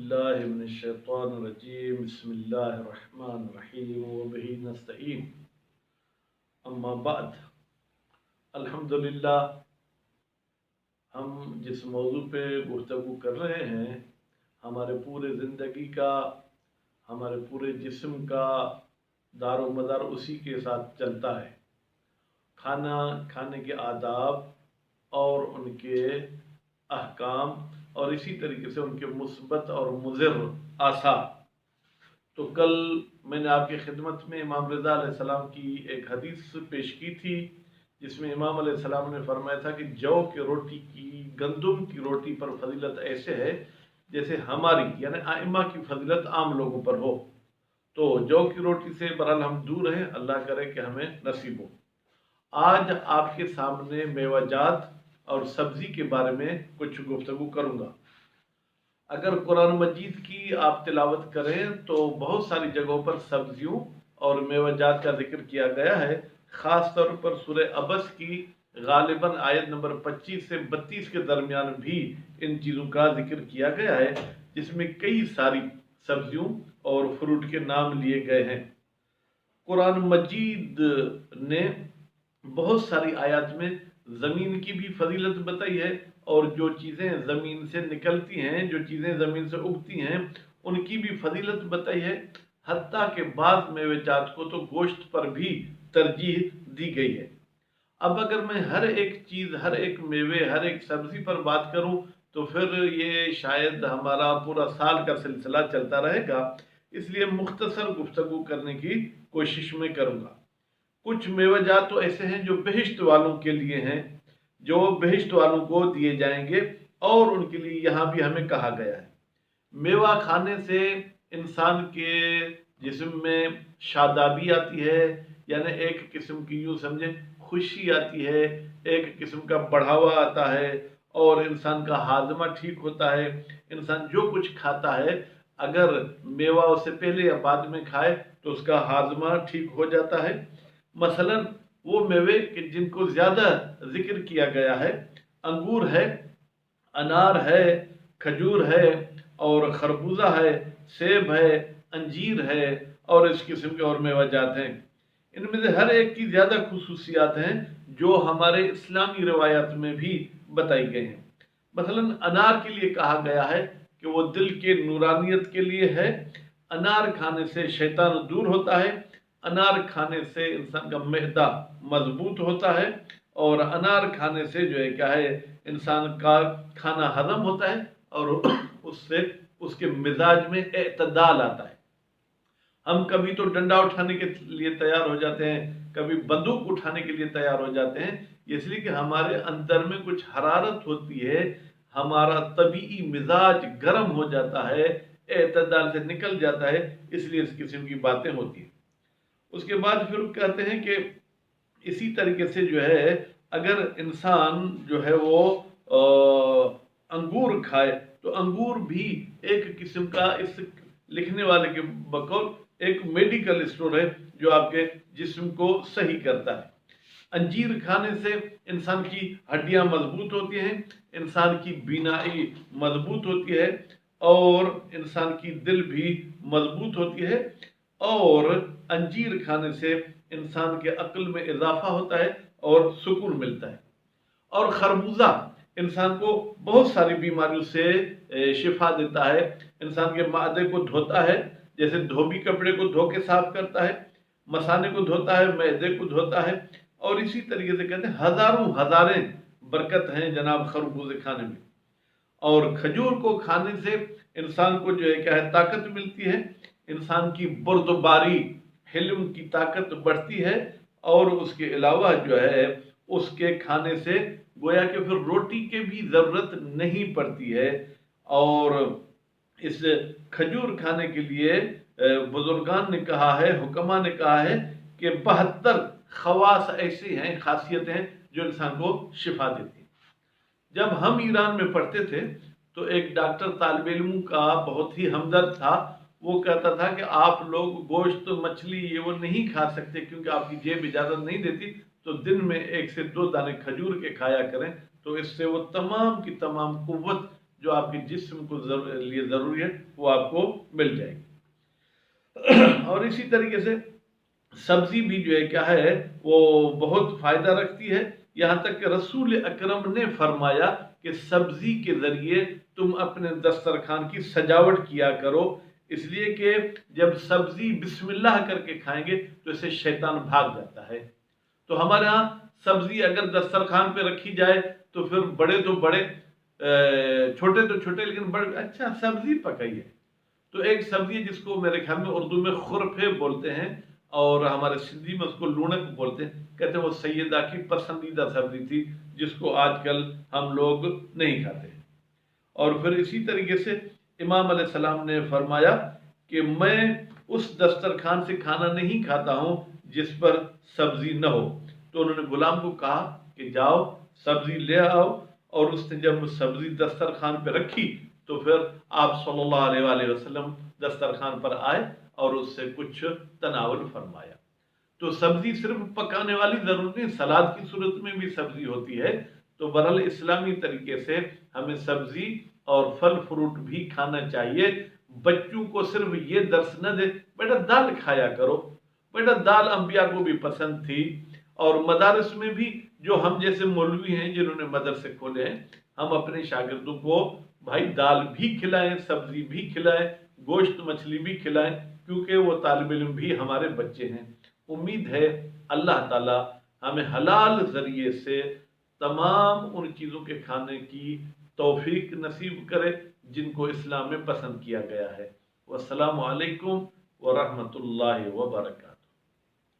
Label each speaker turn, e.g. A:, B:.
A: बिल्लाहि मिनश्शैतानिर्रजीम बिस्मिल्लाहिर्रहमानिर्रहीम व बिही नस्तईन अम्मा बाद। अल्हम्दुलिल्लाह, हम जिस मौजू पे गुफ्तगू कर रहे हैं, हमारे पूरे ज़िंदगी का, हमारे पूरे जिस्म का दारो मदार उसी के साथ चलता है। खाना खाने के आदाब और उनके अहकाम और इसी तरीके से उनके मुस्बत और मुज़िर आसार। तो कल मैंने आपकी खिदमत में इमाम रज़ा अलैहिस्सलाम की एक हदीस पेश की थी, जिसमें इमाम अलैहिस्सलाम ने फरमाया था कि जौ की रोटी की, गंदुम की रोटी पर फजीलत ऐसे है जैसे हमारी यानी आइम्मा की फजीलत आम लोगों पर हो। तो जौ की रोटी से बहरहाल हम दूर हैं, अल्लाह करे कि हमें नसीब हो। आज आपके सामने मेवाजात और सब्जी के बारे में कुछ गुफ्तगू करूँगा। अगर कुरान मजीद की आप तिलावत करें तो बहुत सारी जगहों पर सब्जियों और मेवाजात का जिक्र किया गया है। ख़ास तौर पर सूरह अबस की गालिबन आयत नंबर 25 से 32 के दरमियान भी इन चीज़ों का जिक्र किया गया है, जिसमें कई सारी सब्जियों और फ्रूट के नाम लिए गए हैं। कुरान मजीद ने बहुत सारी आयत में ज़मीन की भी फजीलत बताई है, और जो चीज़ें ज़मीन से निकलती हैं, जो चीज़ें ज़मीन से उगती हैं, उनकी भी फजीलत बताई है। हत्ता के बाद मेवेजात को तो गोश्त पर भी तरजीह दी गई है। अब अगर मैं हर एक चीज़, हर एक मेवे, हर एक सब्ज़ी पर बात करूं तो फिर ये शायद हमारा पूरा साल का सिलसिला चलता रहेगा, इसलिए मुख्तसर गुफ्तगू करने की कोशिश में करूँगा। कुछ मेवाजात तो ऐसे हैं जो बहिश्त वालों के लिए हैं, जो बहिश्त वालों को दिए जाएंगे, और उनके लिए यहाँ भी हमें कहा गया है। मेवा खाने से इंसान के जिस्म में शादाबी आती है, यानी एक किस्म की यूँ समझे खुशी आती है, एक किस्म का बढ़ावा आता है, और इंसान का हाजमा ठीक होता है। इंसान जो कुछ खाता है, अगर मेवा उससे पहले या बाद में खाए तो उसका हाजमा ठीक हो जाता है। मसलन वो मेवे कि जिनको ज़्यादा जिक्र किया गया है, अंगूर है, अनार है, खजूर है, और खरबूजा है, सेब है, अंजीर है, और इस किस्म के और मेवाजात हैं। इनमें से हर एक की ज़्यादा खुसूसियात हैं जो हमारे इस्लामी रवायात में भी बताई गई हैं। मसलन अनार के लिए कहा गया है कि वो दिल के नूरानियत के लिए है। अनार खाने से शैतान दूर होता है, अनार खाने से इंसान का मैदा मजबूत होता है, और अनार खाने से जो है क्या है, इंसान का खाना हजम होता है, और उससे उसके मिजाज में एतदाल आता है। हम कभी तो डंडा उठाने के लिए तैयार हो जाते हैं, कभी बंदूक उठाने के लिए तैयार हो जाते हैं, इसलिए कि हमारे अंदर में कुछ हरारत होती है, हमारा तबीई मिजाज गर्म हो जाता है, एतदाल से निकल जाता है, इसलिए इस किस्म की बातें होती हैं। उसके बाद फिर कहते हैं कि इसी तरीके से जो है, अगर इंसान जो है वो अंगूर खाए तो अंगूर भी एक किस्म का, इस लिखने वाले के बकौल, एक मेडिकल स्टोर है जो आपके जिस्म को सही करता है। अंजीर खाने से इंसान की हड्डियां मजबूत होती हैं, इंसान की बीनाई मजबूत होती है, और इंसान की दिल भी मजबूत होती है, और अंजीर खाने से इंसान के अक्ल में इजाफा होता है और सुकून मिलता है। और खरबूजा इंसान को बहुत सारी बीमारियों से शिफा देता है, इंसान के मादे को धोता है, जैसे धोबी कपड़े को धो के साफ करता है, मसाने को धोता है, मैदे को धोता है, और इसी तरीके से कहते हैं हजारों हजारें बरकत हैं जनाब खरबूजे खाने में। और खजूर को खाने से इंसान को जो है क्या है, ताकत मिलती है, इंसान की बुर्दबारी, हिल्म की ताकत बढ़ती है, और उसके अलावा जो है उसके खाने से गोया कि फिर रोटी के भी ज़रूरत नहीं पड़ती है। और इस खजूर खाने के लिए बुजुर्गान ने कहा है, हुक्मा ने कहा है कि 72 खवास ऐसी हैं, खासियतें हैं जो इंसान को शिफा देती हैं। जब हम ईरान में पढ़ते थे तो एक डॉक्टर तालिब इल्म का बहुत ही हमदर्द था। वो कहता था कि आप लोग गोश्त, मछली ये वो नहीं खा सकते क्योंकि आपकी जेब इजाज़त नहीं देती, तो दिन में 1 से 2 दाने खजूर के खाया करें, तो इससे वो तमाम की तमाम कुव्वत जो आपके जिस्म को लिए ज़रूरी है वो आपको मिल जाएगी। और इसी तरीके से सब्जी भी जो है क्या है वो बहुत फ़ायदा रखती है। यहाँ तक कि रसूल अकरम ने फरमाया कि सब्जी के ज़रिए तुम अपने दस्तरखान की सजावट किया करो, इसलिए कि जब सब्जी बिस्मिल्लाह करके खाएंगे तो इससे शैतान भाग जाता है। तो हमारे यहाँ सब्जी अगर दस्तरखान पे रखी जाए तो फिर बड़े तो बड़े, छोटे तो छोटे, लेकिन बड़े अच्छा सब्जी पकाई है। तो एक सब्जी है जिसको मेरे ख्याल में उर्दू में खुरफे बोलते हैं और हमारे सिंधी में उसको लूणक बोलते हैं। कहते हैं वो सैयदा की पसंदीदा सब्जी थी जिसको आजकल हम लोग नहीं खाते। और फिर इसी तरीके से इमाम अलैहिस्सलाम ने फरमाया कि मैं उस दस्तरखान से खाना नहीं खाता हूँ जिस पर सब्जी न हो। तो उन्होंने गुलाम को कहा कि जाओ सब्जी ले आओ, और उसने जब सब्जी दस्तरखान पर रखी तो फिर आप सल्लल्लाहु अलैहि वसल्लम दस्तरखान पर आए और उससे कुछ तनावल फरमाया। तो सब्जी सिर्फ पकाने वाली जरूरत नहीं, सलाद की सूरत में भी सब्जी होती है। तो बहरहाल इस्लामी तरीके से हमें सब्जी और फल फ्रूट भी खाना चाहिए। बच्चों को सिर्फ ये दर्श न दे बेटा दाल खाया करो, बेटा दाल अंबिया को भी पसंद थी। और मदारस में भी जो हम जैसे मौलवी हैं जिन्होंने मदरसे खोले हैं, हम अपने शागिर्दों को भाई दाल भी खिलाएं, सब्जी भी खिलाएं, गोश्त मछली भी खिलाएं, क्योंकि वो तालिब इल्म भी हमारे बच्चे हैं। उम्मीद है अल्लाह ताला हमें हलाल जरिए से तमाम उन चीज़ों के खाने की तौफीक नसीब करे जिनको इस्लाम में पसंद किया गया है। वस्सलामु अलैकुम व रहमतुल्लाहि व बरकातहू।